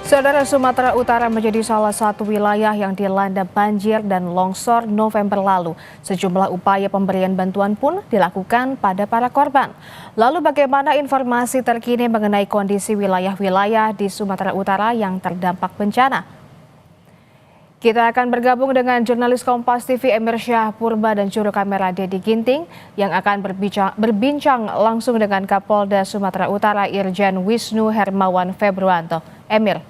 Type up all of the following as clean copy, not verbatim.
Saudara, Sumatera Utara menjadi salah satu wilayah yang dilanda banjir dan longsor November lalu. Sejumlah upaya pemberian bantuan pun dilakukan pada para korban. Lalu bagaimana informasi terkini mengenai kondisi wilayah-wilayah di Sumatera Utara yang terdampak bencana? Kita akan bergabung dengan jurnalis Kompas TV Emir Syah Purba dan juru kamera Dedi Ginting yang akan berbincang langsung dengan Kapolda Sumatera Utara Irjen Wisnu Hermawan Februanto. Emir.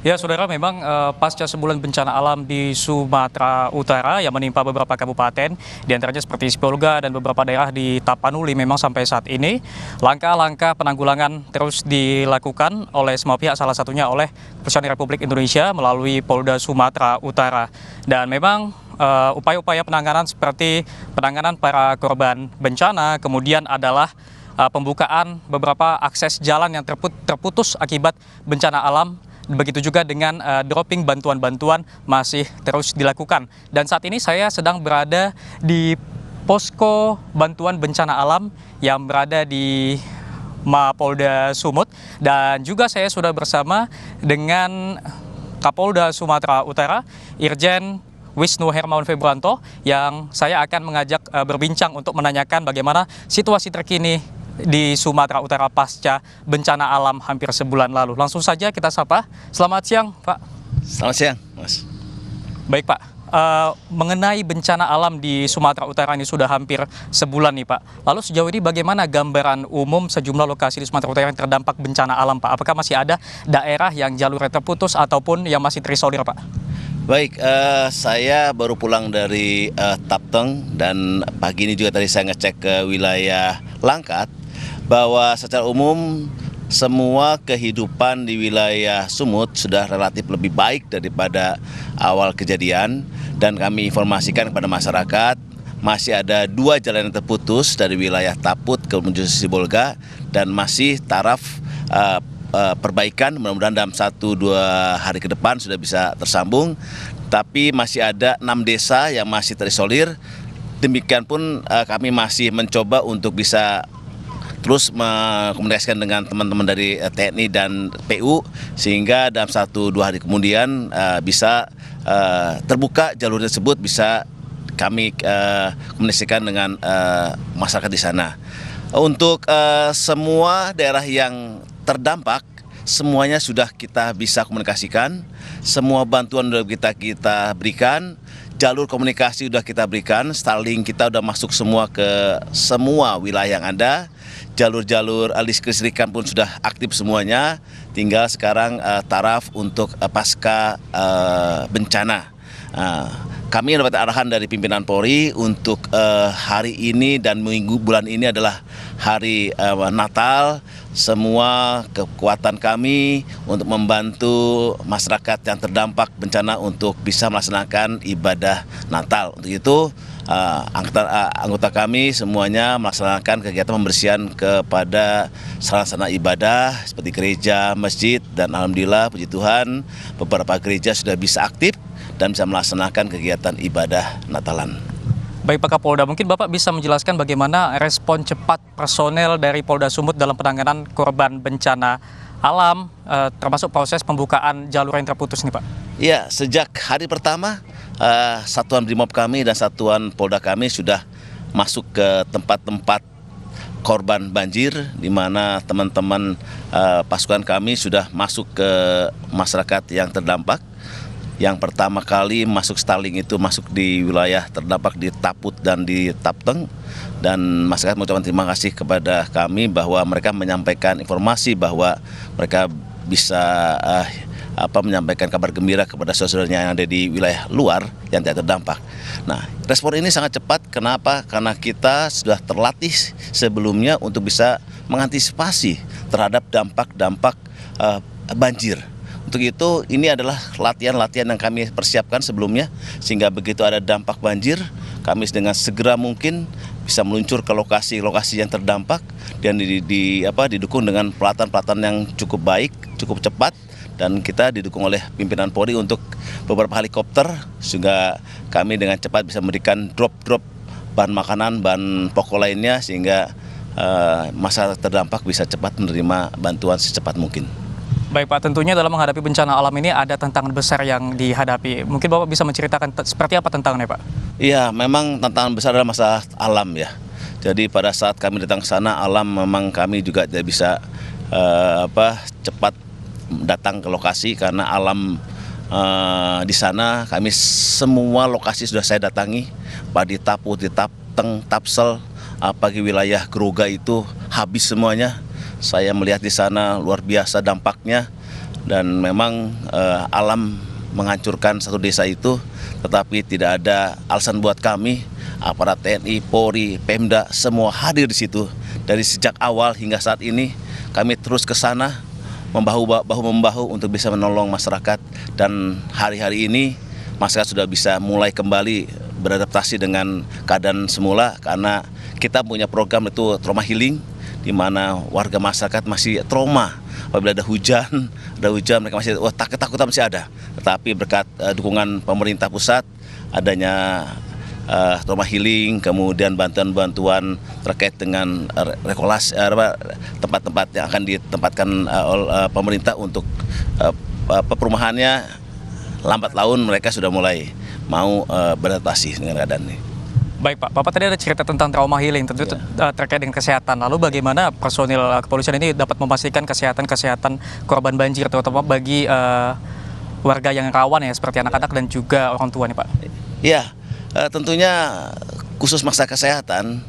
Ya, saudara, memang pasca sebulan bencana alam di Sumatera Utara yang menimpa beberapa kabupaten, diantaranya seperti Sibolga dan beberapa daerah di Tapanuli, memang sampai saat ini langkah-langkah penanggulangan terus dilakukan oleh semua pihak, salah satunya oleh Kepolisian Republik Indonesia melalui Polda Sumatera Utara. Dan memang upaya-upaya penanganan seperti penanganan para korban bencana, kemudian adalah pembukaan beberapa akses jalan yang terputus akibat bencana alam. Begitu juga dengan dropping bantuan-bantuan masih terus dilakukan. Dan saat ini saya sedang berada di posko bantuan bencana alam yang berada di Mapolda Sumut. Dan juga saya sudah bersama dengan Kapolda Sumatera Utara, Irjen Wisnu Hermawan Februanto, yang saya akan mengajak berbincang untuk menanyakan bagaimana situasi terkini di Sumatera Utara pasca bencana alam hampir sebulan lalu. Langsung saja kita sapa. Selamat siang, Pak. Selamat siang, Mas. Baik, Pak. Mengenai bencana alam di Sumatera Utara ini sudah hampir sebulan nih, Pak. Lalu sejauh ini bagaimana gambaran umum sejumlah lokasi di Sumatera Utara yang terdampak bencana alam, Pak? Apakah masih ada daerah yang jalurnya terputus ataupun yang masih terisolir, Pak? Baik, saya baru pulang dari Tapteng dan pagi ini juga tadi saya ngecek ke wilayah Langkat bahwa secara umum semua kehidupan di wilayah Sumut sudah relatif lebih baik daripada awal kejadian, dan kami informasikan kepada masyarakat masih ada 2 jalan yang terputus dari wilayah Taput ke menuju Sibolga dan masih taraf perbaikan. Mudah-mudahan dalam 1-2 hari ke depan sudah bisa tersambung, tapi masih ada 6 desa yang masih terisolir. Demikian pun kami masih mencoba untuk bisa terus mengkomunikasikan dengan teman-teman dari TNI dan PU sehingga dalam 1-2 hari kemudian bisa terbuka jalur tersebut, bisa kami komunikasikan dengan masyarakat di sana. Untuk semua daerah yang terdampak, semuanya sudah kita bisa komunikasikan, semua bantuan sudah kita berikan, jalur komunikasi sudah kita berikan, Starlink kita sudah masuk semua ke semua wilayah yang ada, jalur-jalur listrikan pun sudah aktif semuanya, tinggal sekarang taraf untuk pasca bencana. Kami mendapat arahan dari pimpinan Polri untuk hari ini dan bulan ini adalah hari Natal. Semua kekuatan kami untuk membantu masyarakat yang terdampak bencana untuk bisa melaksanakan ibadah Natal. Untuk itu anggota kami semuanya melaksanakan kegiatan pembersihan kepada sarana ibadah seperti gereja, masjid, dan alhamdulillah puji Tuhan beberapa gereja sudah bisa aktif dan bisa melaksanakan kegiatan ibadah Natalan. Baik, Pak Kapolda, mungkin Bapak bisa menjelaskan bagaimana respon cepat personel dari Polda Sumut dalam penanganan korban bencana alam, termasuk proses pembukaan jalur yang terputus ini, Pak? Ya, sejak hari pertama, satuan Brimob kami dan satuan Polda kami sudah masuk ke tempat-tempat korban banjir, di mana teman-teman pasukan kami sudah masuk ke masyarakat yang terdampak. Yang pertama kali masuk Starlink itu masuk di wilayah terdampak di Taput dan di Tapteng, dan masyarakat mengucapkan terima kasih kepada kami bahwa mereka menyampaikan informasi bahwa mereka bisa menyampaikan kabar gembira kepada saudara-saudaranya yang ada di wilayah luar yang tidak terdampak. Nah, respon ini sangat cepat. Kenapa? Karena kita sudah terlatih sebelumnya untuk bisa mengantisipasi terhadap dampak-dampak banjir. Untuk itu, ini adalah latihan-latihan yang kami persiapkan sebelumnya, sehingga begitu ada dampak banjir, kami dengan segera mungkin bisa meluncur ke lokasi-lokasi yang terdampak dan didukung dengan pelatihan-pelatihan yang cukup baik, cukup cepat, dan kita didukung oleh pimpinan Polri untuk beberapa helikopter, sehingga kami dengan cepat bisa memberikan drop-drop bahan makanan, bahan pokok lainnya, sehingga masyarakat terdampak bisa cepat menerima bantuan secepat mungkin. Baik Pak, tentunya dalam menghadapi bencana alam ini ada tantangan besar yang dihadapi. Mungkin Bapak bisa menceritakan seperti apa tantangannya Pak? Iya, memang tantangan besar adalah masalah alam ya. Jadi pada saat kami datang ke sana, alam memang kami juga tidak bisa cepat datang ke lokasi karena alam di sana kami semua lokasi sudah saya datangi, Padi Tapu, di Tapteng, Tapsel, apalagi wilayah Groga itu habis semuanya. Saya melihat di sana luar biasa dampaknya dan memang alam menghancurkan satu desa itu, tetapi tidak ada alasan buat kami, aparat TNI, Polri, Pemda, semua hadir di situ. Dari sejak awal hingga saat ini kami terus ke sana bahu-membahu untuk bisa menolong masyarakat, dan hari-hari ini masyarakat sudah bisa mulai kembali beradaptasi dengan keadaan semula karena kita punya program itu trauma healing, di mana warga masyarakat masih trauma apabila ada hujan mereka masih ketakutan masih ada, tetapi berkat dukungan pemerintah pusat adanya trauma healing, kemudian bantuan-bantuan terkait dengan regulasi tempat-tempat yang akan ditempatkan oleh pemerintah untuk perumahannya, lambat laun mereka sudah mulai mau beradaptasi dengan keadaan ini. Baik Pak, Bapak tadi ada cerita tentang trauma healing, tentu terkait dengan kesehatan. Lalu bagaimana personil kepolisian ini dapat memastikan kesehatan korban banjir, terutama bagi warga yang rawan ya, seperti anak-anak dan juga orang tua nih Pak? Iya. Tentunya khusus masalah kesehatan,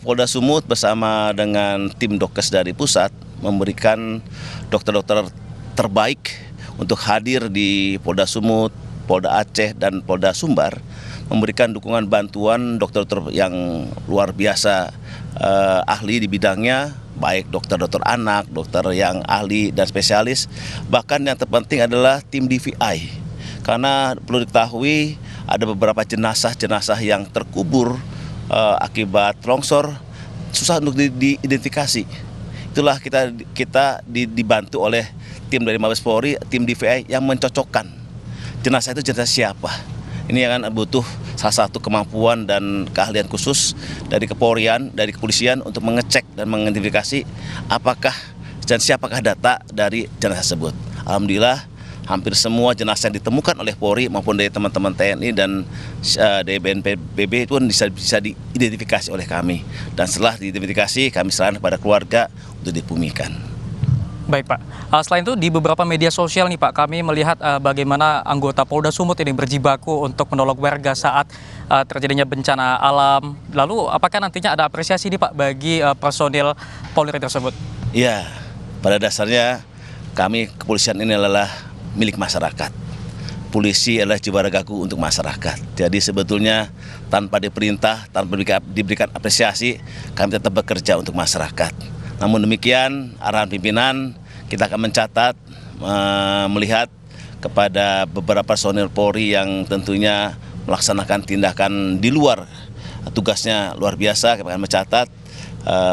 Polda Sumut bersama dengan tim Dokes dari pusat memberikan dokter-dokter terbaik untuk hadir di Polda Sumut, Polda Aceh, dan Polda Sumbar, memberikan dukungan bantuan dokter-dokter yang luar biasa, ahli di bidangnya, baik dokter-dokter anak, dokter yang ahli dan spesialis, bahkan yang terpenting adalah tim DVI. Karena perlu diketahui ada beberapa jenazah yang terkubur akibat longsor, susah untuk diidentifikasi. Itulah kita dibantu oleh tim dari Mabes Polri, tim DVI yang mencocokkan jenazah itu jenazah siapa. Ini akan butuh salah satu kemampuan dan keahlian khusus dari kepolisian untuk mengecek dan mengidentifikasi apakah dan siapakah data dari jenazah tersebut. Alhamdulillah hampir semua jenazah yang ditemukan oleh Polri maupun dari teman-teman TNI dan dari BNPB itu bisa diidentifikasi oleh kami. Dan setelah diidentifikasi, kami serahkan kepada keluarga untuk dibumikan. Baik Pak, selain itu di beberapa media sosial nih Pak, kami melihat bagaimana anggota Polda Sumut ini berjibaku untuk menolong warga saat terjadinya bencana alam. Lalu apakah nantinya ada apresiasi nih Pak bagi personil Polri tersebut? Iya, pada dasarnya kami kepolisian ini adalah milik masyarakat. Polisi adalah jiwa ragaku untuk masyarakat. Jadi sebetulnya tanpa diperintah, tanpa diberikan apresiasi, kami tetap bekerja untuk masyarakat. Namun demikian, arahan pimpinan kita akan mencatat, melihat kepada beberapa personil Polri yang tentunya melaksanakan tindakan di luar tugasnya luar biasa. Kami akan mencatat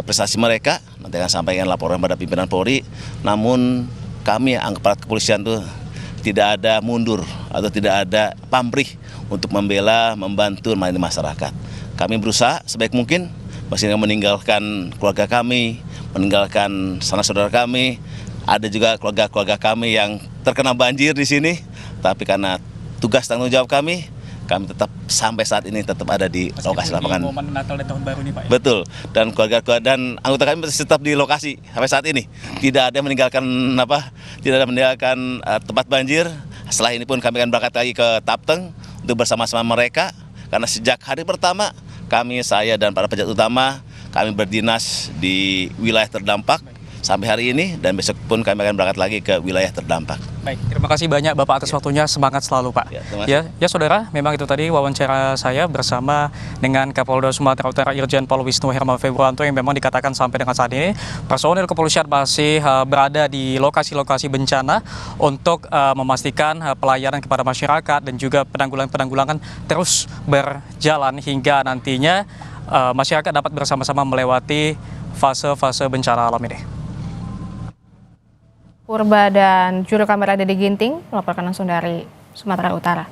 prestasi mereka, nanti akan sampaikan laporan pada pimpinan Polri. Namun kami aparat kepolisian itu tidak ada mundur atau tidak ada pamrih untuk membela, membantu, melayani masyarakat. Kami berusaha sebaik mungkin, masih meninggalkan keluarga kami, meninggalkan sanak saudara kami. Ada juga keluarga-keluarga kami yang terkena banjir di sini, tapi karena tugas tanggung jawab kami tetap sampai saat ini tetap ada di lokasi lapangan. Momen Natal dan Tahun Baru nih Pak ya? Betul, dan keluarga dan anggota kami masih tetap di lokasi sampai saat ini. Tidak ada yang meninggalkan tempat banjir. Setelah ini pun kami akan berangkat lagi ke Tapteng untuk bersama-sama mereka, karena sejak hari pertama saya dan para pejabat utama kami berdinas di wilayah terdampak sampai hari ini, dan besok pun kami akan berangkat lagi ke wilayah terdampak. Baik, terima kasih banyak Bapak atas waktunya, semangat selalu Pak. Ya saudara, memang itu tadi wawancara saya bersama dengan Kapolda Sumatera Utara Irjen Pol Wisnu Hermawan Februanto, yang memang dikatakan sampai dengan saat ini personil kepolisian masih berada di lokasi-lokasi bencana untuk memastikan pelayanan kepada masyarakat dan juga penanggulangan terus berjalan hingga nantinya masyarakat dapat bersama-sama melewati fase-fase bencana alam ini. Purba dan juru kamera Dedi Ginting melaporkan langsung dari Sumatera Utara.